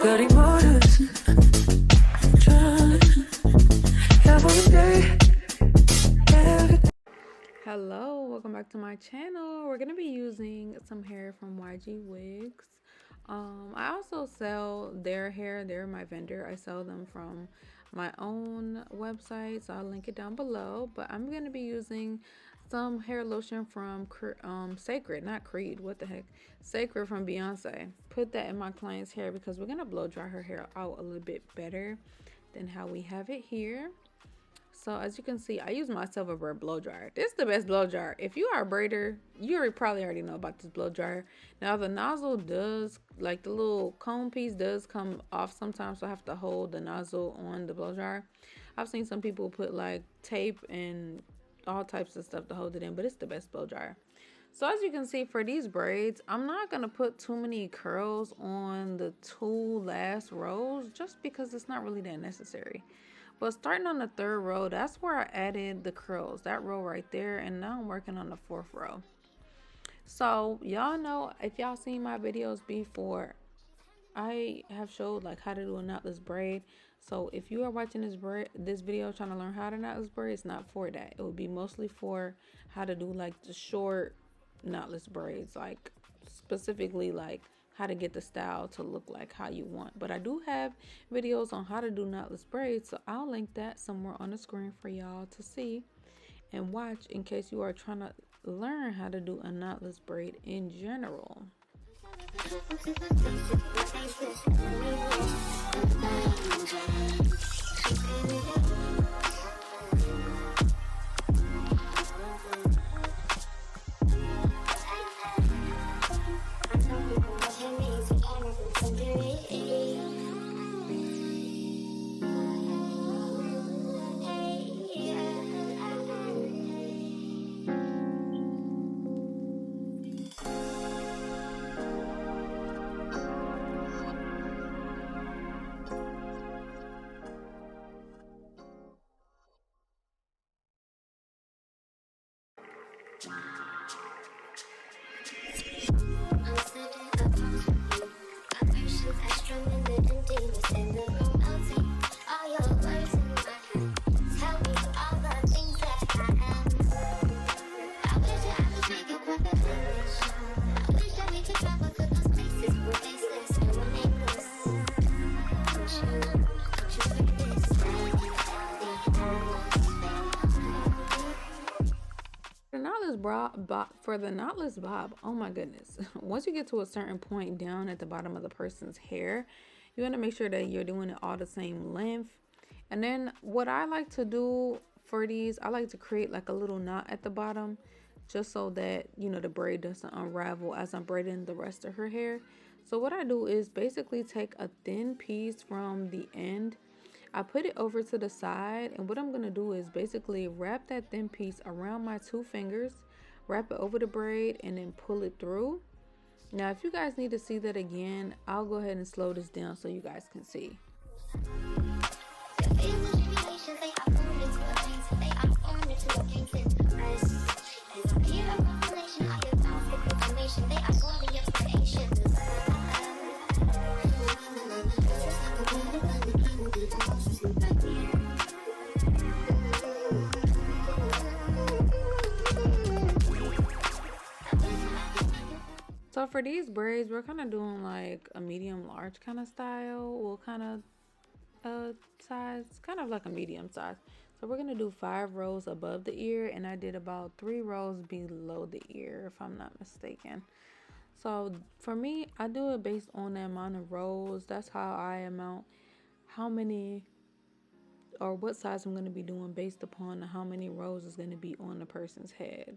bloody motives. Every day. Hello, welcome back to my channel. We're gonna be using some hair from YG Wigs. I also sell their hair. They're my vendor. I sell them from my own website, so I'll link it down below. But I'm gonna be using some hair lotion from Sacred, not Creed. What the heck? Sacred from Beyonce. Put that in my client's hair because we're gonna blow dry her hair out a little bit better than how we have it here. So as you can see, I use my Silver Bird blow dryer. This is the best blow dryer. If you are a braider, you probably already know about this blow dryer. Now the nozzle does, like the little comb piece does come off sometimes, so I have to hold the nozzle on the blow dryer. I've seen some people put like tape and all types of stuff to hold it in, but it's the best blow dryer. So as you can see, for these braids, I'm not going to put too many curls on the two last rows just because it's not really that necessary. But starting on the third row, that's where I added the curls, that row right there, and now I'm working on the fourth row. So y'all know, if y'all seen my videos before, I have showed like how to do a knotless braid. So if you are watching this video trying to learn how to knotless braid, it's not for that. It would be mostly for how to do like the short knotless braids, like specifically like how to get the style to look like how you want. But I do have videos on how to do knotless braids, so I'll link that somewhere on the screen for y'all to see and watch in case you are trying to learn how to do a knotless braid in general. For the knotless bob, oh my goodness, once you get to a certain point down at the bottom of the person's hair, you want to make sure that you're doing it all the same length. And then what I like to do for these, I like to create like a little knot at the bottom just so that, you know, the braid doesn't unravel as I'm braiding the rest of her hair. So what I do is basically take a thin piece from the end, I put it over to the side, and what I'm going to do is basically wrap that thin piece around my two fingers, wrap it over the braid, and then pull it through. Now, if you guys need to see that again, I'll go ahead and slow this down so you guys can see. So for these braids, we're kind of doing like a medium large kind of style, well, kind of size, kind of like a medium size. So we're gonna do 5 rows above the ear, and I did about 3 rows below the ear, if I'm not mistaken. So for me, I do it based on the amount of rows. That's how I amount how many or what size I'm gonna be doing based upon how many rows is gonna be on the person's head.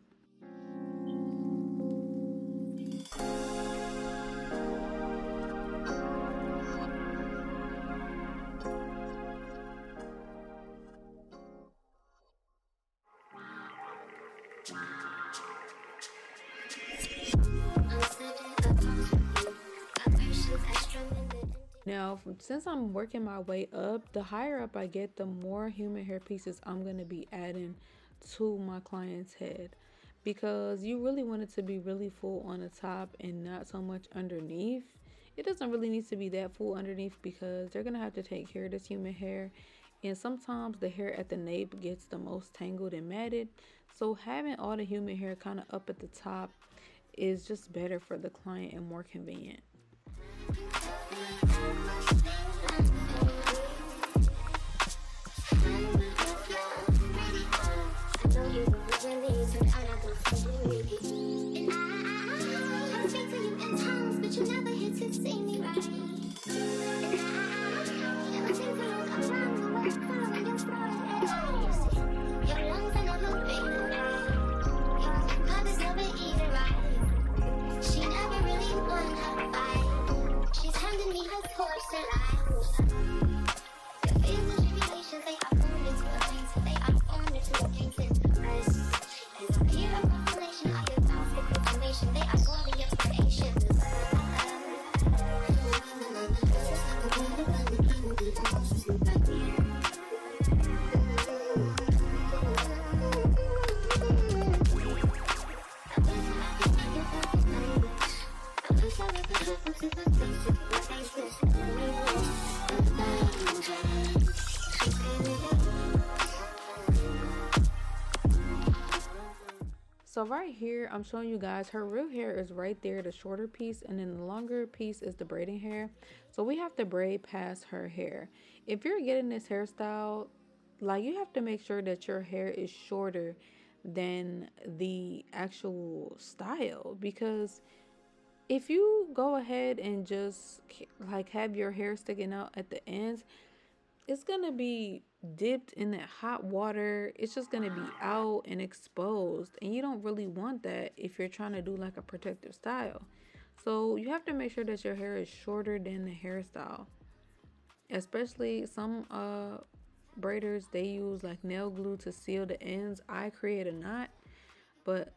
Now, since I'm working my way up, the higher up I get, the more human hair pieces I'm going to be adding to my client's head, because you really want it to be really full on the top and not so much underneath. it doesn't really need to be that full underneath because they're gonna have to take care of this human hair, and sometimes the hair at the nape gets the most tangled and matted. So having all the human hair kind of up at the top is just better for the client and more convenient. So right here, I'm showing you guys her real hair is right there, the shorter piece, and then the longer piece is the braiding hair. So we have to braid past her hair. If you're getting this hairstyle, like, you have to make sure that your hair is shorter than the actual style, because if you go ahead and just like have your hair sticking out at the ends, it's gonna be dipped in that hot water. It's just gonna be out and exposed, and you don't really want that if you're trying to do like a protective style. So you have to make sure that your hair is shorter than the hairstyle. Especially some braiders, they use like nail glue to seal the ends. I create a knot, but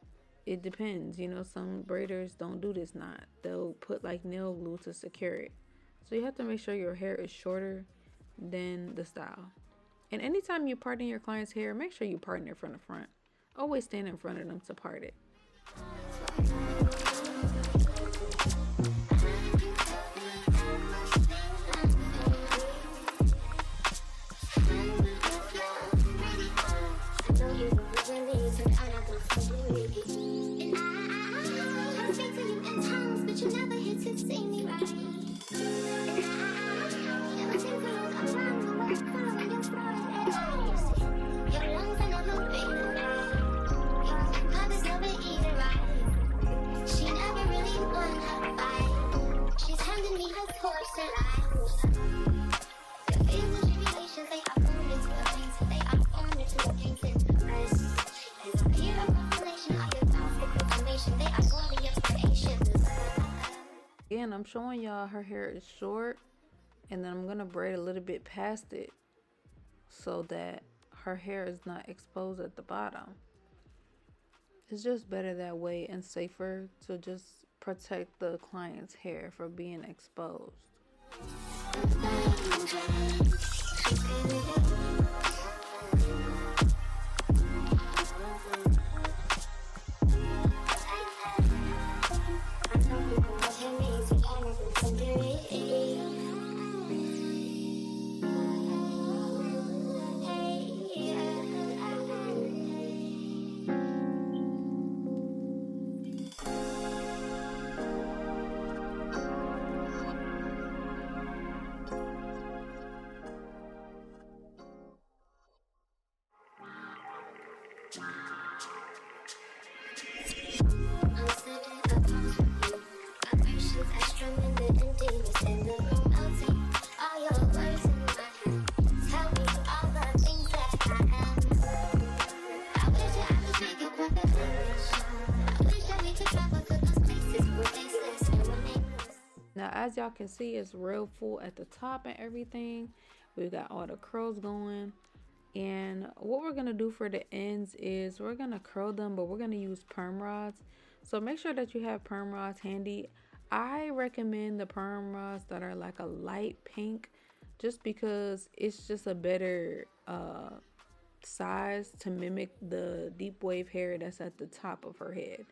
it depends. You know, some braiders don't do this knot. They'll put like nail glue to secure it. So you have to make sure your hair is shorter than the style. And anytime you parting your client's hair, make sure you parting it from the front. Always stand in front of them to part it. Again, I'm showing y'all her hair is short, and then I'm gonna braid a little bit past it so that her hair is not exposed at the bottom. It's just better that way and safer to just protect the client's hair from being exposed. Now, as y'all can see, it's real full at the top and everything. We got all the curls going. And what we're going to do for the ends is we're going to curl them, but we're going to use perm rods. So make sure that you have perm rods handy. I recommend the perm rods that are like a light pink, just because it's just a better size to mimic the deep wave hair that's at the top of her head.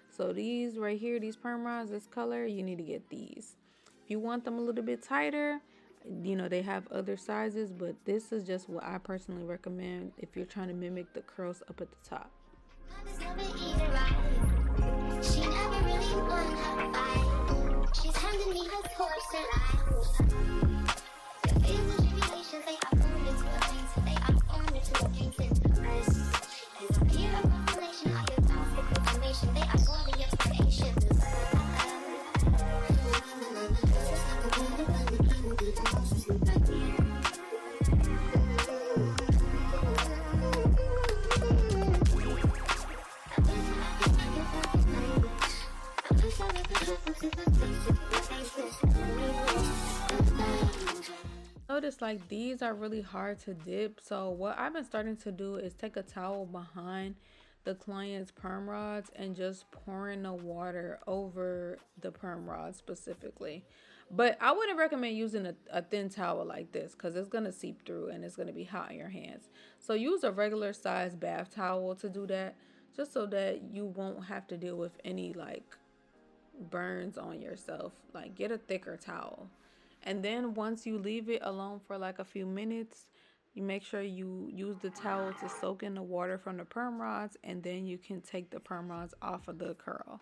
So these right here, these perm rods, this color, you need to get these. If you want them a little bit tighter, you know, they have other sizes, but this is just what I personally recommend if you're trying to mimic the curls up at the top. She never really won her fight. She's handing me her horse and the fears and tribulations, they are formed into a painting. They are formed into a painting. As a pure revelation of your past information, they are worthy of creation. Notice like these are really hard to dip, so what I've been starting to do is take a towel behind the client's perm rods and just pouring the water over the perm rods specifically. But I wouldn't recommend using a thin towel like this because it's going to seep through and it's going to be hot in your hands. So use a regular size bath towel to do that, just so that you won't have to deal with any like burns on yourself. Like get a thicker towel. And then once you leave it alone for like a few minutes, you make sure you use the towel to soak in the water from the perm rods, and then you can take the perm rods off of the curl.